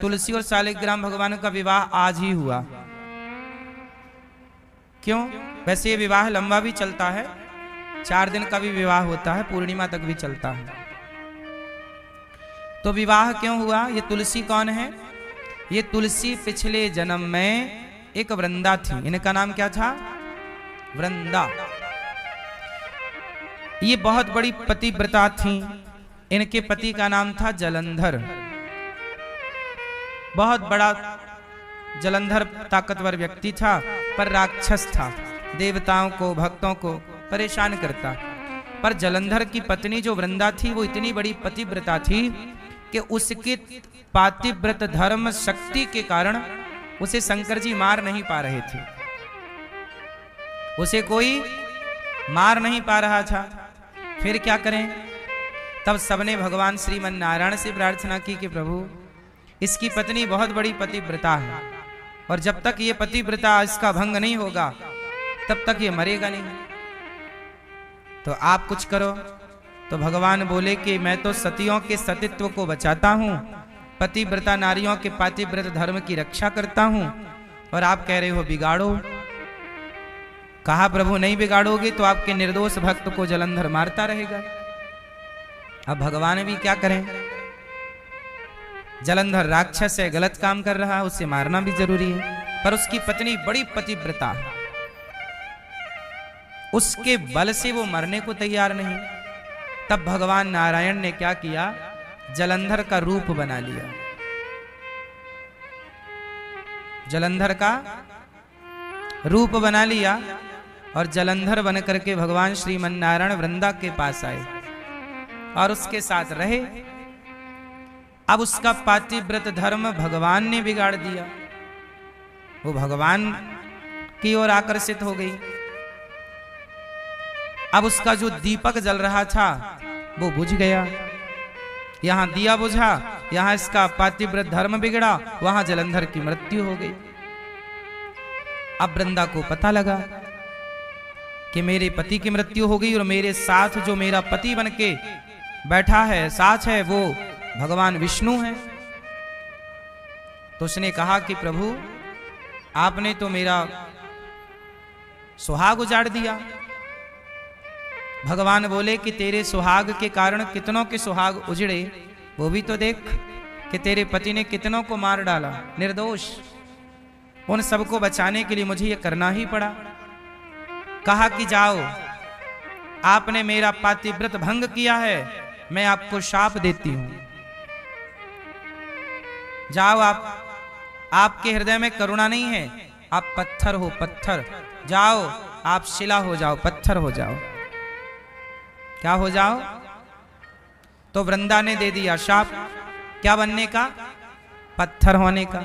तुलसी और शालिग्राम भगवान का विवाह आज ही हुआ। क्यों? वैसे ये विवाह लंबा भी चलता है, 4 दिन का भी विवाह होता है, पूर्णिमा तक भी चलता है। तो विवाह क्यों हुआ? ये तुलसी कौन है? ये तुलसी पिछले जन्म में एक वृंदा थी। इनका नाम क्या था? वृंदा। ये बहुत बड़ी पतिव्रता थी। इनके पति का नाम था जलंधर। बहुत बड़ा जलंधर ताकतवर व्यक्ति था, पर राक्षस था, देवताओं को भक्तों को परेशान करता। पर जलंधर की पत्नी जो वृंदा थी वो इतनी बड़ी पतिव्रता थी कि उसके पातिव्रत धर्म शक्ति के कारण उसे शंकर जी मार नहीं पा रहे थे। उसे कोई मार नहीं पा रहा था। फिर क्या करें? तब सबने भगवान श्रीमन नारायण से प्रार्थना की कि प्रभु, इसकी पत्नी बहुत बड़ी पतिव्रता है और जब तक ये पतिव्रता इसका भंग नहीं होगा तब तक ये मरेगा नहीं, तो आप कुछ करो। तो भगवान बोले कि मैं तो सतियों के सतित्व को बचाता हूँ, पतिव्रता नारियों के पातिव्रत धर्म की रक्षा करता हूँ, और आप कह रहे हो बिगाड़ो। कहा प्रभु नहीं बिगाड़ोगे तो आपके निर्दोष भक्त को जलंधर मारता रहेगा। अब भगवान भी क्या करें? जलंधर राक्षस है, गलत काम कर रहा है, उसे मारना भी जरूरी है, पर उसकी पत्नी बड़ी पतिव्रता है, उसके बल से वो मरने को तैयार नहीं। तब भगवान नारायण ने क्या किया? जलंधर का रूप बना लिया। जलंधर का रूप बना लिया और जलंधर बन करके भगवान श्रीमन नारायण वृंदा के पास आए और उसके साथ रहे। अब उसका पातिव्रत धर्म भगवान ने बिगाड़ दिया। वो भगवान की ओर आकर्षित हो गई। अब उसका जो दीपक जल रहा था वो बुझ गया। यहां दिया बुझा, यहां इसका पातिव्रत धर्म बिगड़ा, वहां जलंधर की मृत्यु हो गई। अब वृंदा को पता लगा कि मेरे पति की मृत्यु हो गई और मेरे साथ जो मेरा पति बनके बैठा है, साथ है, वो भगवान विष्णु है। तो उसने कहा कि प्रभु, आपने तो मेरा सुहाग उजाड़ दिया। भगवान बोले कि तेरे सुहाग के कारण कितनों के सुहाग उजड़े, वो भी तो देख कि तेरे पति ने कितनों को मार डाला निर्दोष। उन सबको बचाने के लिए मुझे ये करना ही पड़ा। कहा कि जाओ, आपने मेरा पातिव्रत भंग किया है, मैं आपको शाप देती हूं। जाओ, आपके हृदय में करुणा नहीं है, आप पत्थर हो, पत्थर। जाओ, आप शिला हो जाओ, पत्थर हो जाओ। क्या हो जाओ? तो वृंदा ने दे दिया शाप। क्या बनने का? पत्थर होने का।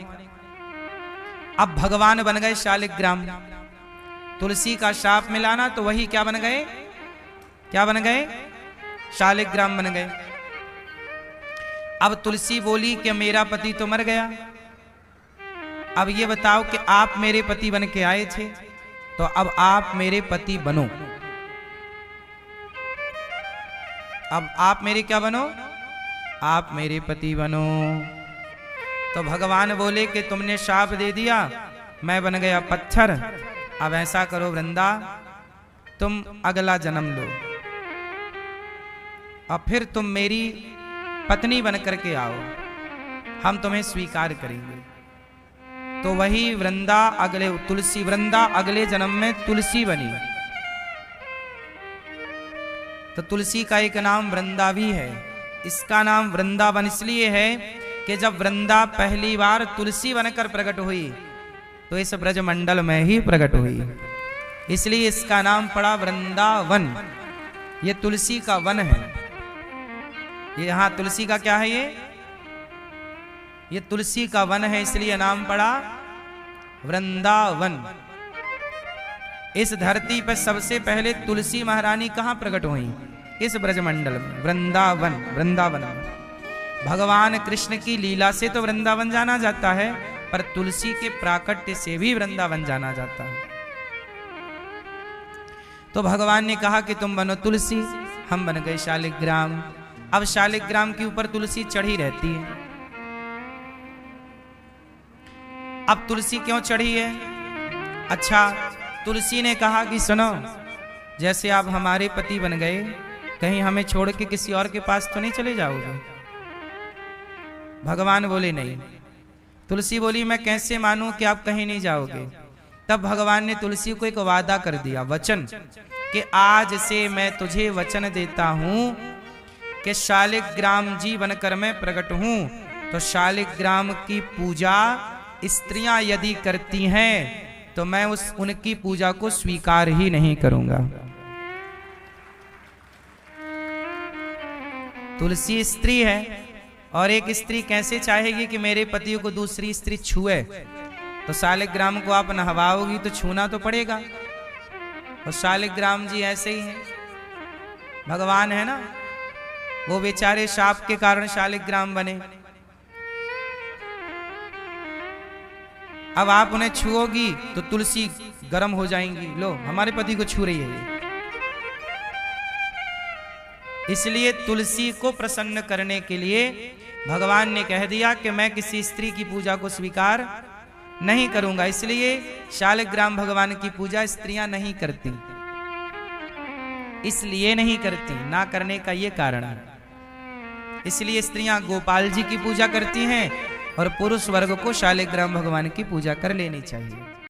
अब भगवान बन गए शालिग्राम। तुलसी का शाप मिलाना तो वही क्या बन गए? क्या बन गए? शालिग्राम बन गए। अब तुलसी बोली कि मेरा पति तो मर गया, अब ये बताओ कि आप मेरे पति बन के आए थे, तो अब आप मेरे पति बनो। अब आप मेरे क्या बनो? आप मेरे पति बनो। तो भगवान बोले कि तुमने शाप दे दिया, मैं बन गया पत्थर। अब ऐसा करो वृंदा, तुम अगला जन्म लो और फिर तुम मेरी पत्नी बन करके आओ, हम तुम्हें स्वीकार करेंगे। तो वही वृंदा अगले तुलसी, वृंदा अगले जन्म में तुलसी बनी। तो तुलसी का एक नाम वृंदा भी है। इसका नाम वृंदावन इसलिए है कि जब वृंदा पहली बार तुलसी बनकर प्रकट हुई तो इस ब्रजमंडल में ही प्रकट हुई, इसलिए इसका नाम पड़ा वृंदावन। ये तुलसी का वन है। ये यहां तुलसी का क्या है? ये तुलसी का वन है, इसलिए नाम पड़ा वृंदावन। इस धरती पर सबसे पहले तुलसी महारानी कहां प्रकट हुई? इस ब्रजमंडल में, वृंदावन। वृंदावन भगवान कृष्ण की लीला से तो वृंदावन जाना जाता है, पर तुलसी के प्राकट्य से भी वृंदावन जाना जाता है। तो भगवान ने कहा कि तुम बनो तुलसी, हम बन गए शालिग्राम। अब शालिग्राम के ऊपर तुलसी चढ़ी रहती है। अब तुलसी क्यों चढ़ी है? अच्छा, तुलसी ने कहा कि सुनो, जैसे आप हमारे पति बन गए, कहीं हमें छोड़ के किसी और के पास तो नहीं चले जाओगे? भगवान बोले नहीं। तुलसी बोली मैं कैसे मानूं कि आप कहीं नहीं जाओगे? तब भगवान ने तुलसी को एक वादा कर दिया, वचन, कि आज से मैं तुझे वचन देता हूं कि शालिग्राम जी बनकर मैं प्रकट हूं, तो शालिग्राम की पूजा स्त्रियां यदि करती हैं तो मैं उनकी पूजा को स्वीकार ही नहीं करूंगा। तुलसी स्त्री है, और एक स्त्री कैसे चाहेगी कि मेरे पति को दूसरी स्त्री छुए? तो शालिग्राम को आप नहवाओगी तो छूना तो पड़ेगा। और शालिग्राम जी ऐसे ही हैं, भगवान है ना, वो बेचारे शाप के कारण शालिग्राम बने। अब आप उन्हें छुओगी तो तुलसी गर्म हो जाएंगी, लो हमारे पति को छू रही है ये। इसलिए तुलसी को प्रसन्न करने के लिए भगवान ने कह दिया कि मैं किसी स्त्री की पूजा को स्वीकार नहीं करूंगा। इसलिए शालिग्राम भगवान की पूजा स्त्रियां नहीं करती, इसलिए नहीं करती, ना करने का ये कारण है। इसलिए स्त्रियां गोपाल जी की पूजा करती हैं और पुरुष वर्ग को शालिग्राम भगवान की पूजा कर लेनी चाहिए।